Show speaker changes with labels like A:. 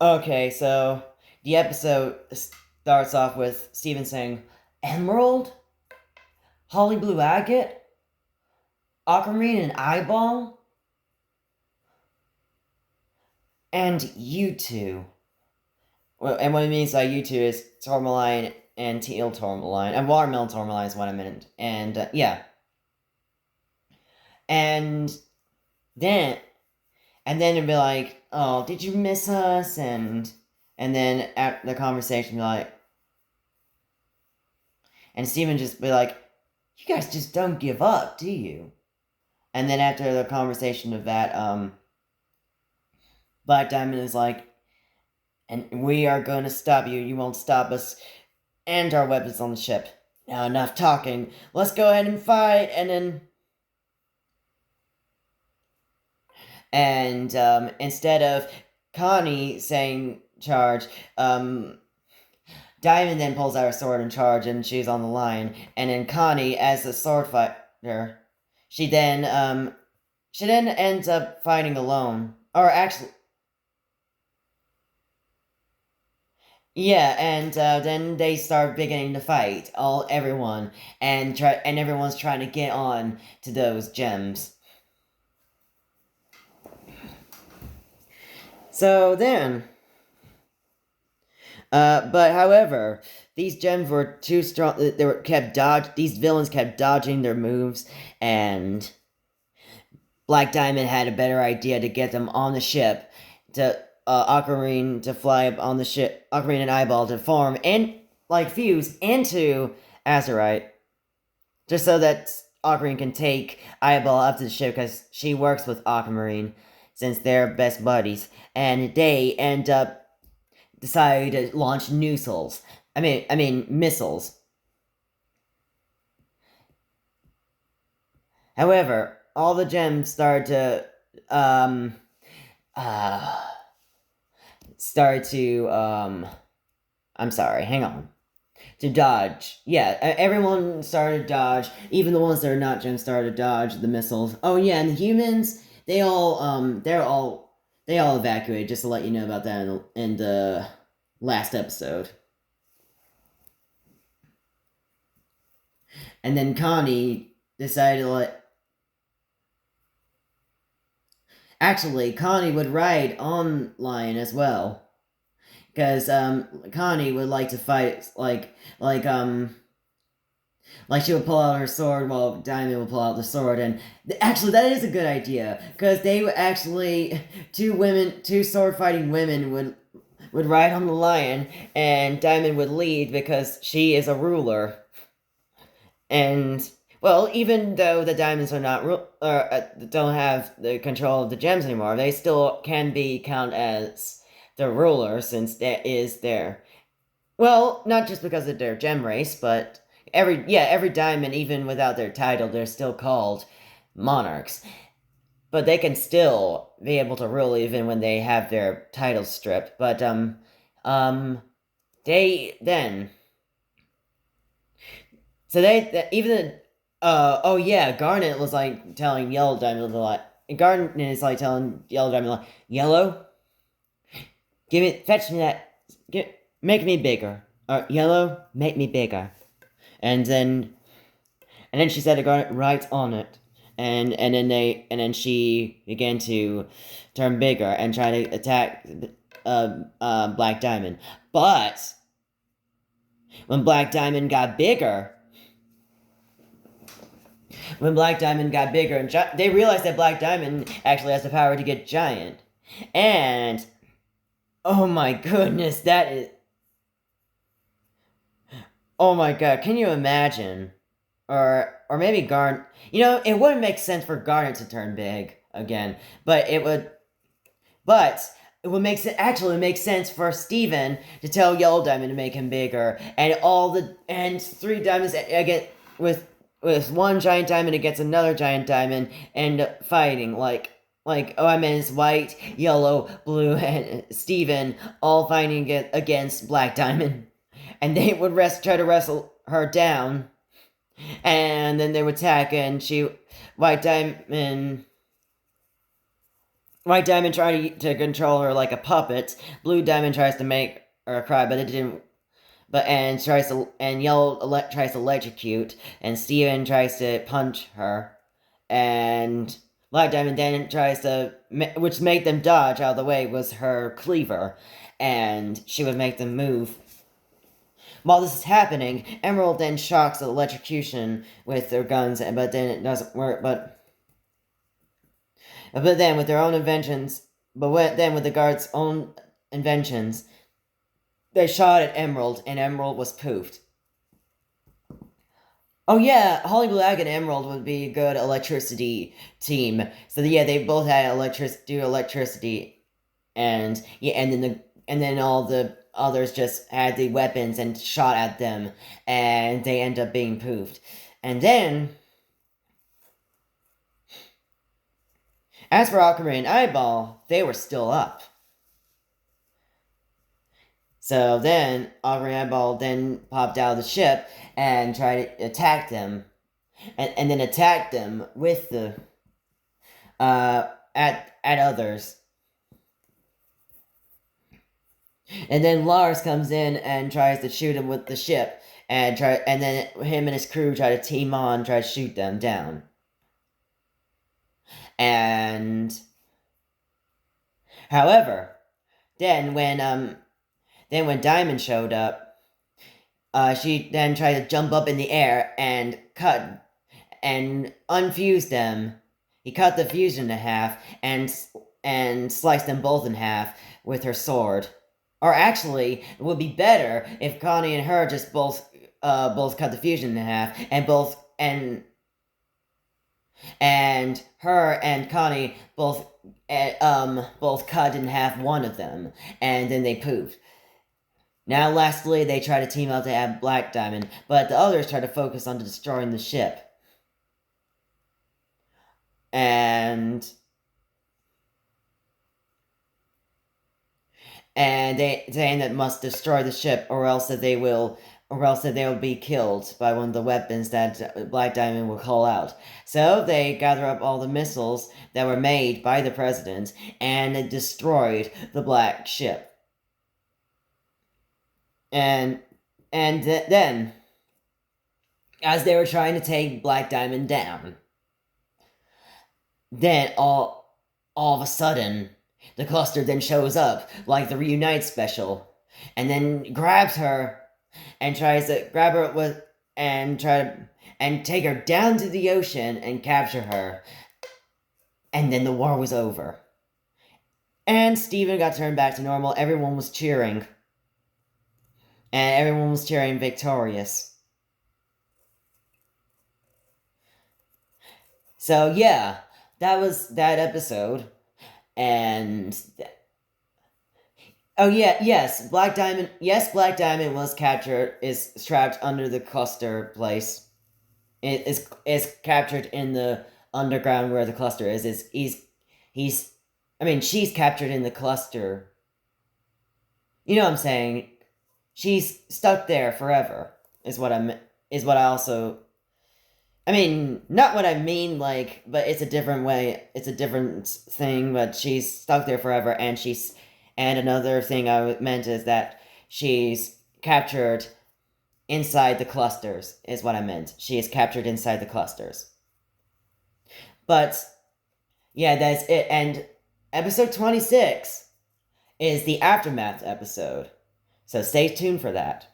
A: Okay, so the episode starts off with Steven saying, Emerald? Holly Blue Agate? Aquamarine and Eyeball? And you two. Well, and what it means by you two is tourmaline and teal tourmaline. And watermelon tourmaline is what I meant. And, yeah. And then, it'd be like, oh, did you miss us? And then at the conversation be like, and Steven just be like, you guys just don't give up, do you? And then after the conversation of that, Black Diamond is like, and we are going to stop you. You won't stop us and our weapons on the ship. Now, enough talking. Let's go ahead and fight. And instead of Connie saying charge, Diamond then pulls out her sword and charge, and she's on the line. And then Connie, as the sword fighter, she then ends up fighting alone. Or actually, yeah, and then they start beginning to fight, everyone, and everyone's trying to get on to those gems. So then, but however, these gems were too strong. These villains kept dodging their moves, and Black Diamond had a better idea to get them on the ship, to Aquamarine to fly up on the ship, Aquamarine and Eyeball to form and fuse into Azurite, just so that Aquamarine can take Eyeball up to the ship because she works with Aquamarine since they're best buddies, and they end up deciding to launch missiles. Missiles. However, all the gems start to I'm sorry, hang on. To dodge. Yeah, everyone started to dodge. Even the ones that are not gems started to dodge the missiles. Oh yeah, and the humans, they all evacuated, just to let you know about that in the last episode. And then Connie decided to Actually, Connie would ride on Lion as well. Because Connie would like to fight she would pull out her sword while Diamond would pull out the sword, and actually that is a good idea because they would actually two sword fighting women would ride on the lion, and Diamond would lead because she is a ruler. And well, even though the diamonds are not don't have the control of the gems anymore, they still can be counted as the ruler since that is their. Well, not just because of their gem race, but every diamond, even without their title, they're still called monarchs. But they can still be able to rule even when they have their titles stripped. But they then. So even oh yeah, Garnet was telling Yellow Diamond a lot. Garnet is telling Yellow Diamond Yellow, fetch me that, make me bigger. Yellow, make me bigger. And then she said to Garnet, right on it. And then she began to turn bigger and try to attack Black Diamond. But when Black Diamond got bigger, and they realized that Black Diamond actually has the power to get giant. And oh my goodness, that is. Oh my god, can you imagine? Or maybe Garnet. It wouldn't make sense for Garnet to turn big again, but it would. But it would make sense for Steven to tell Yellow Diamond to make him bigger, and three diamonds again with one giant diamond against another giant diamond and fighting OMN's white, yellow, blue, and Steven all fighting against Black Diamond, and they would try to wrestle her down, and then they would attack, and White Diamond White Diamond tried to control her like a puppet. Blue Diamond tries to make her cry, but it didn't. But and tries to and Yellow tries to electrocute, and Steven tries to punch her, and Black Diamond then tries to, which made them dodge out of the way, was her cleaver, and she would make them move. While this is happening, Emerald then shocks the electrocution with their guns, but then it doesn't work. But then with their own inventions, then with the guards' own inventions, they shot at Emerald, and Emerald was poofed. Oh yeah, Holly Black and Emerald would be a good electricity team. So yeah, they both had electricity, and yeah, and then all the others just had the weapons and shot at them, and they end up being poofed. And then, as for Aquamarine and Eyeball, they were still up. So then Aquamarine and Eyeball then popped out of the ship and tried to attack them, and then attacked them with the at others. And then Lars comes in and tries to shoot him with the ship, and then him and his crew try to team on, try to shoot them down. And however, then when Diamond showed up, she then tried to jump up in the air and cut and unfuse them. He cut the fusion in half and sliced them both in half with her sword. Or actually, it would be better if Connie and her just both cut the fusion in half, and her and Connie both cut in half one of them, and then they poofed. Now, lastly, they try to team up to have Black Diamond, but the others try to focus on destroying the ship. And they saying that must destroy the ship, or else that they will be killed by one of the weapons that Black Diamond will call out. So they gather up all the missiles that were made by the president and destroyed the black ship. And then, as they were trying to take Black Diamond down, then all of a sudden, the cluster then shows up, like the Reunite special, and then grabs her, and tries to grab her with, and take her down to the ocean and capture her. And then the war was over. And Steven got turned back to normal, everyone was cheering. And everyone was cheering victorious. So yeah, that was that episode. And oh yeah, yes, Black Diamond was captured, is trapped under the cluster place. It is captured in the underground where the cluster is. She's captured in the cluster. You know what I'm saying? She's stuck there forever, is what I also, not what I mean, like, but it's a different way, it's a different thing, but she's stuck there forever, and another thing I meant is that she's captured inside the clusters, is what I meant. She is captured inside the clusters. But, yeah, that's it, and episode 26 is the Aftermath episode, so stay tuned for that.